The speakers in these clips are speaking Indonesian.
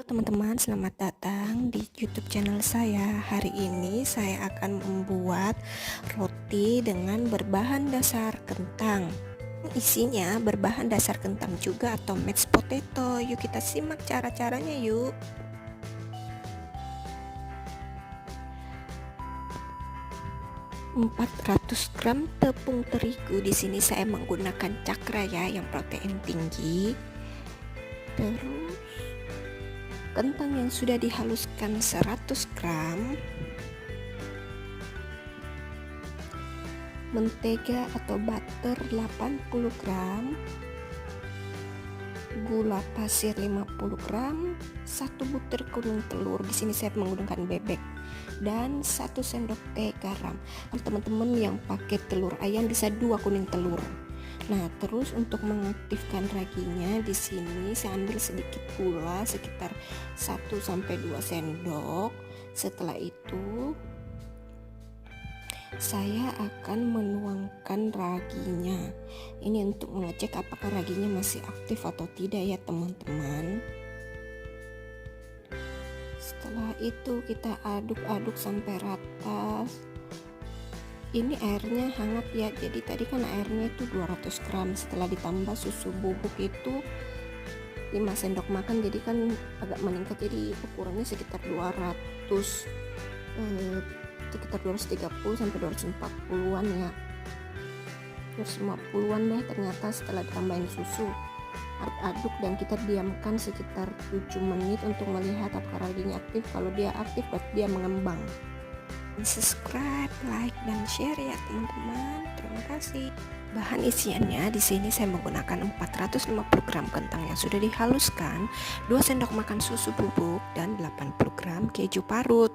Halo teman-teman, selamat datang di YouTube channel saya. Hari ini saya akan membuat roti dengan berbahan dasar kentang. Isinya berbahan dasar kentang juga atau mashed potato. Yuk kita simak cara-caranya yuk. 400 gram tepung terigu. Di sini saya menggunakan cakra ya, yang protein tinggi. Terus kentang yang sudah dihaluskan 100 gram, mentega atau butter 80 gram, gula pasir 50 gram, 1 butir kuning telur. Di sini saya menggunakan bebek, dan 1 sendok teh garam. Kalau teman-teman yang pakai telur ayam bisa 2 kuning telur. Nah, terus untuk mengaktifkan raginya di sini saya ambil sedikit gula sekitar 1 sampai 2 sendok. Setelah itu saya akan menuangkan raginya. Ini untuk mengecek apakah raginya masih aktif atau tidak ya teman-teman. Setelah itu kita aduk-aduk sampai rata. Ini airnya hangat ya, jadi tadi kan airnya itu 200 gram, setelah ditambah susu bubuk itu 5 sendok makan, jadi kan agak meningkat, jadi ukurannya sekitar 230 sampai 240-an ya, 250-an deh ternyata. Setelah ditambahin susu, aduk dan kita diamkan sekitar 7 menit untuk melihat apakah raginya aktif. Kalau dia aktif berarti dia mengembang. Subscribe, like, dan share ya teman-teman. Terima kasih. Bahan isiannya di sini saya menggunakan 450 gram kentang yang sudah dihaluskan, 2 sendok makan susu bubuk, dan 80 gram keju parut.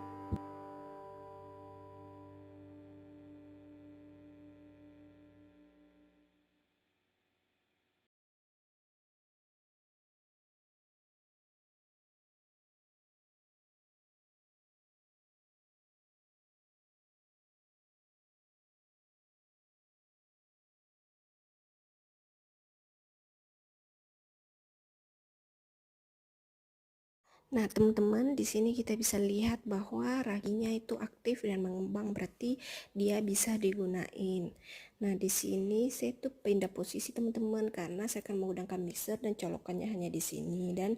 Nah, teman-teman, di sini kita bisa lihat bahwa raginya itu aktif dan mengembang, berarti dia bisa digunain. Nah, di sini saya tuh pindah posisi teman-teman karena saya akan menggunakan mixer dan colokannya hanya di sini. Dan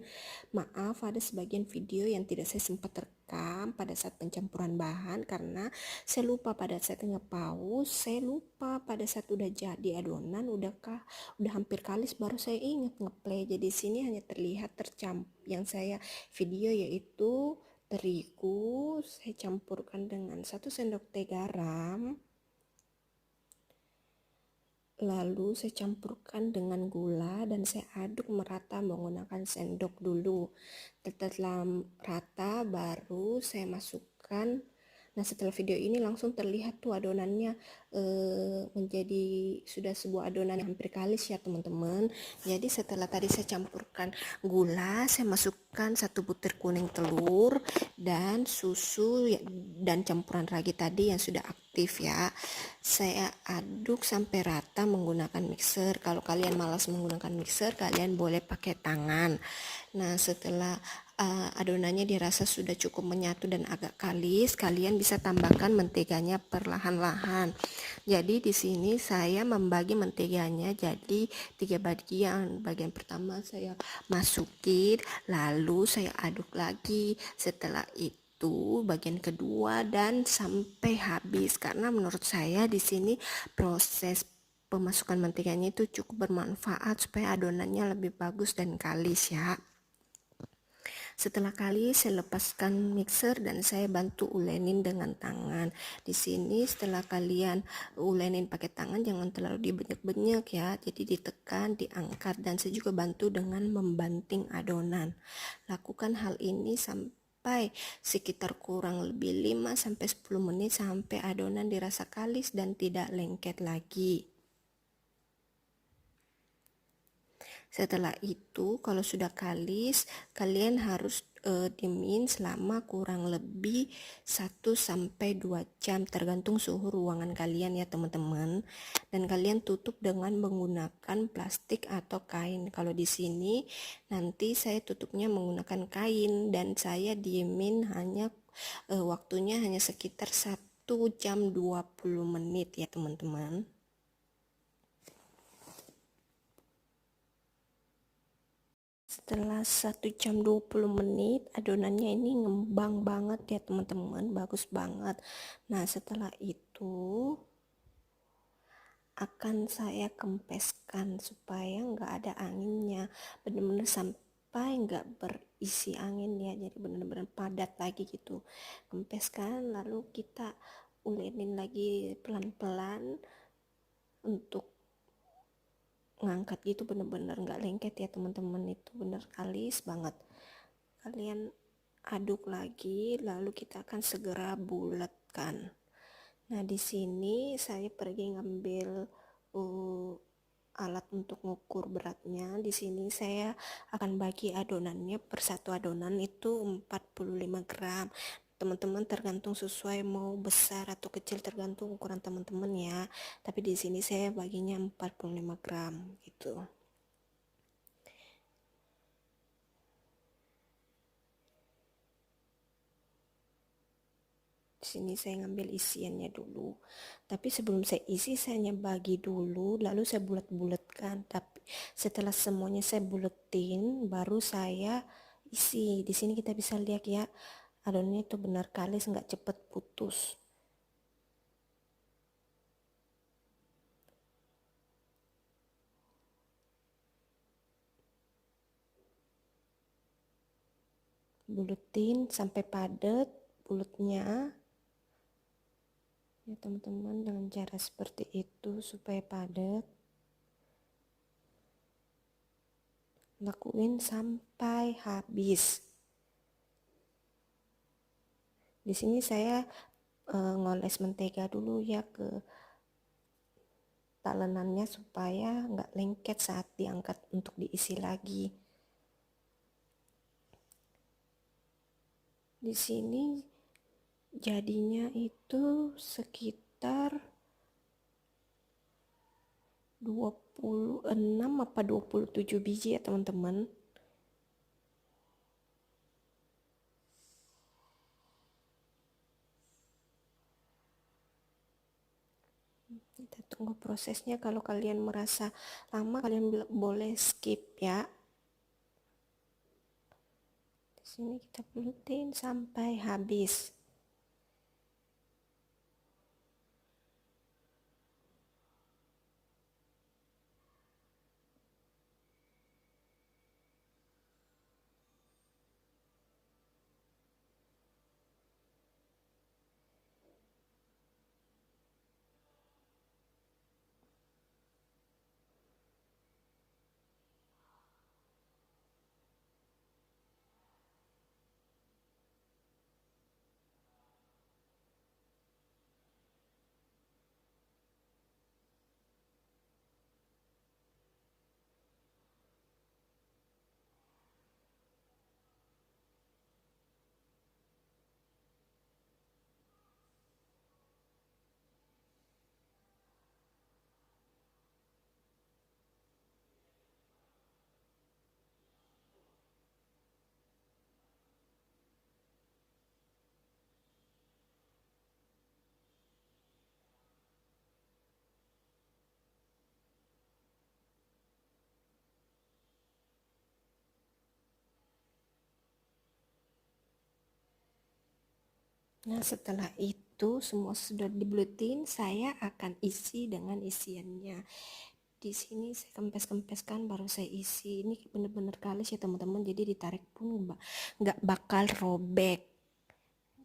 maaf ada sebagian video yang tidak saya sempat rekam pada saat pencampuran bahan karena saya lupa pada saat nge-pause, saya lupa pada saat udah jadi adonan, udah hampir kalis baru saya ingat ngeplay. Jadi sini hanya terlihat yang saya video yaitu terigu saya campurkan dengan 1 sendok teh garam, lalu saya campurkan dengan gula dan saya aduk merata menggunakan sendok dulu. Setelah rata baru saya masukkan. Nah, setelah video ini langsung terlihat tuh adonannya menjadi sudah sebuah adonan yang hampir kalis ya teman-teman. Jadi setelah tadi saya campurkan gula, saya masukkan 1 butir kuning telur dan susu dan campuran ragi tadi yang sudah aktif ya. Saya aduk sampai rata menggunakan mixer. Kalau kalian malas menggunakan mixer, kalian boleh pakai tangan. Nah, setelah adonannya dirasa sudah cukup menyatu dan agak kalis, kalian bisa tambahkan menteganya perlahan-lahan. Jadi di sini saya membagi menteganya jadi 3 bagian. Bagian pertama saya masukin, lalu saya aduk lagi. Setelah itu bagian kedua dan sampai habis, karena menurut saya di sini proses pemasukan menteganya itu cukup bermanfaat supaya adonannya lebih bagus dan kalis ya. Setelah kalis saya lepaskan mixer dan saya bantu ulenin dengan tangan. Di sini setelah kalian ulenin pakai tangan jangan terlalu dibenyak-benyak ya. Jadi ditekan, diangkat, dan saya juga bantu dengan membanting adonan. Lakukan hal ini sampai sekitar kurang lebih 5 sampai 10 menit sampai adonan dirasa kalis dan tidak lengket lagi. Setelah itu kalau sudah kalis, kalian harus diemin selama kurang lebih 1-2 jam tergantung suhu ruangan kalian ya teman-teman. Dan kalian tutup dengan menggunakan plastik atau kain. Kalau di sini nanti saya tutupnya menggunakan kain dan saya diemin hanya waktunya hanya sekitar 1 jam 20 menit ya teman-teman. Setelah 1 jam 20 menit adonannya ini ngembang banget ya teman-teman, bagus banget. Nah setelah itu akan saya kempeskan supaya nggak ada anginnya, bener-bener sampai nggak berisi angin ya, jadi bener-bener padat lagi gitu. Kempeskan lalu kita ulenin lagi pelan-pelan untuk ngangkat gitu, bener-bener nggak lengket ya teman-teman, itu bener kalis banget. Kalian aduk lagi lalu kita akan segera bulatkan. Nah di sini saya pergi ngambil alat untuk ngukur beratnya. Di sini saya akan bagi adonannya per satu adonan itu 45 gram. Teman-teman tergantung sesuai mau besar atau kecil tergantung ukuran teman-teman ya. Tapi di sini saya baginya 45 gram gitu. Di sini saya ngambil isiannya dulu. Tapi sebelum saya isi saya hanya bagi dulu lalu saya bulat-bulatkan. Tapi setelah semuanya saya buletin baru saya isi. Di sini kita bisa lihat ya, adonannya itu benar kalis, nggak cepet putus. Buletin sampai padat bulatnya ya teman-teman, dengan cara seperti itu supaya padat. Lakuin sampai habis. Di sini saya ngoles mentega dulu ya ke talenannya supaya nggak lengket saat diangkat untuk diisi lagi. Di sini jadinya itu sekitar 26 apa 27 biji ya teman-teman. Kita tunggu prosesnya. Kalau kalian merasa lama kalian boleh skip ya. Di sini kita buletin sampai habis. Nah setelah itu semua sudah dibuletin, saya akan isi dengan isiannya. Di sini saya kempes-kempeskan baru saya isi. Ini bener-bener kalis ya teman-teman, jadi ditarik pun nggak bakal robek.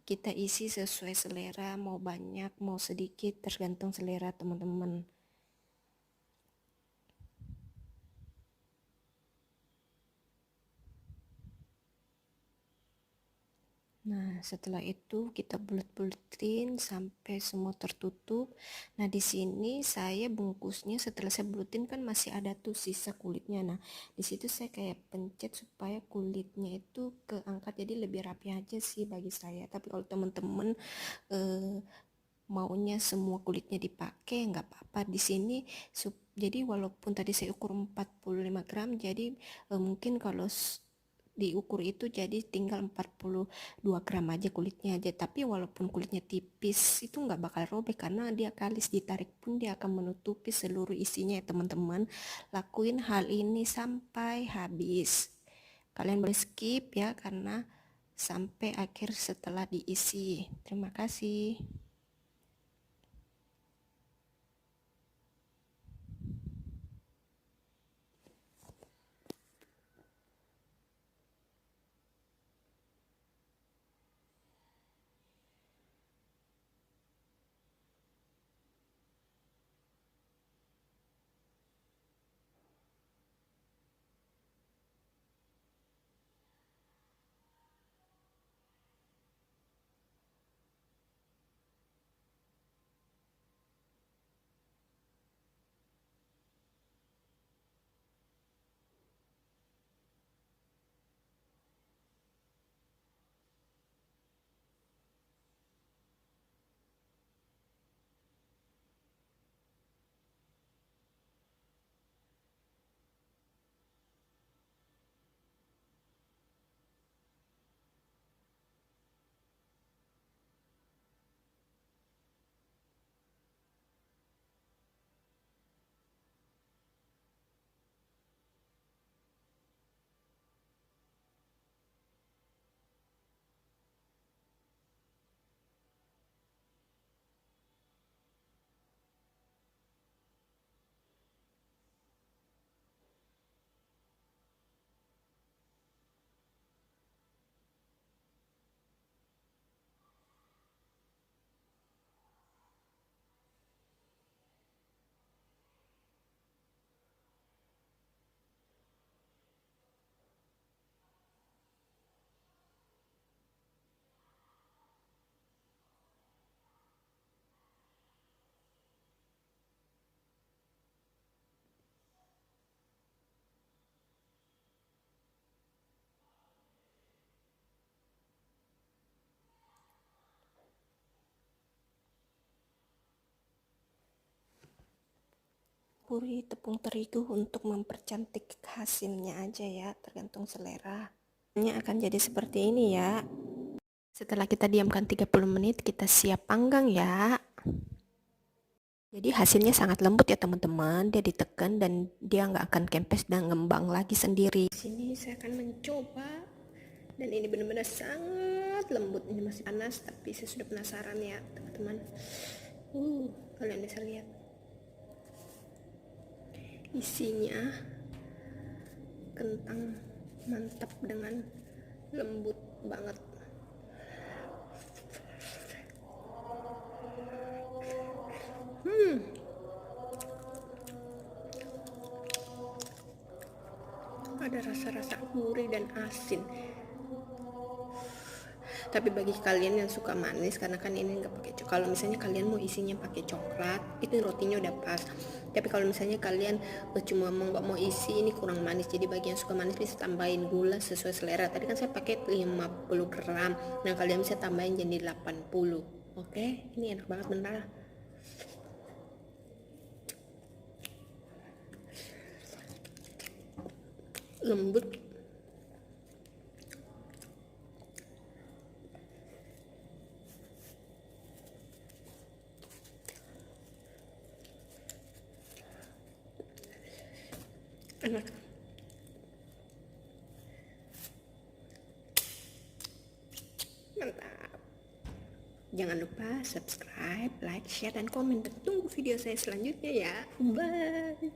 Kita isi sesuai selera, mau banyak mau sedikit tergantung selera teman-teman. Nah, setelah itu kita bulet-buletin sampai semua tertutup. Nah, di sini saya bungkusnya setelah saya buletin kan masih ada tuh sisa kulitnya. Nah, di situ saya kayak pencet supaya kulitnya itu keangkat jadi lebih rapi aja sih bagi saya. Tapi kalau teman-teman eh, maunya semua kulitnya dipakai nggak apa-apa di sini. Jadi walaupun tadi saya ukur 45 gram, jadi mungkin kalau diukur itu jadi tinggal 42 gram aja kulitnya aja, tapi walaupun kulitnya tipis itu nggak bakal robek karena dia kalis, ditarik pun dia akan menutupi seluruh isinya ya teman-teman. Lakuin hal ini sampai habis, kalian boleh skip ya karena sampai akhir setelah diisi. Terima kasih. Puri tepung terigu untuk mempercantik hasilnya aja ya, tergantung selera. Ini akan jadi seperti ini ya. Setelah kita diamkan 30 menit, kita siap panggang ya. Jadi hasilnya sangat lembut ya teman-teman, dia ditekan dan dia nggak akan kempes dan ngembang lagi sendiri. Di sini saya akan mencoba dan ini benar-benar sangat lembut. Ini masih panas tapi saya sudah penasaran ya teman-teman. Kalian bisa lihat isinya kentang mantap dengan lembut banget. Ada rasa-rasa gurih dan asin. Tapi bagi kalian yang suka manis, karena kan ini nggak pakai coklat, kalau misalnya kalian mau isinya pakai coklat, itu rotinya udah pas. Tapi kalau misalnya kalian cuma nggak mau isi, ini kurang manis, jadi bagi yang suka manis bisa tambahin gula sesuai selera. Tadi kan saya pakai 50 gram, nah kalian bisa tambahin jadi 80. Oke, ini enak banget benar. Lembut. Enak. Mantap. Jangan lupa subscribe, like, share, dan komen. Tunggu video saya selanjutnya ya. Bye.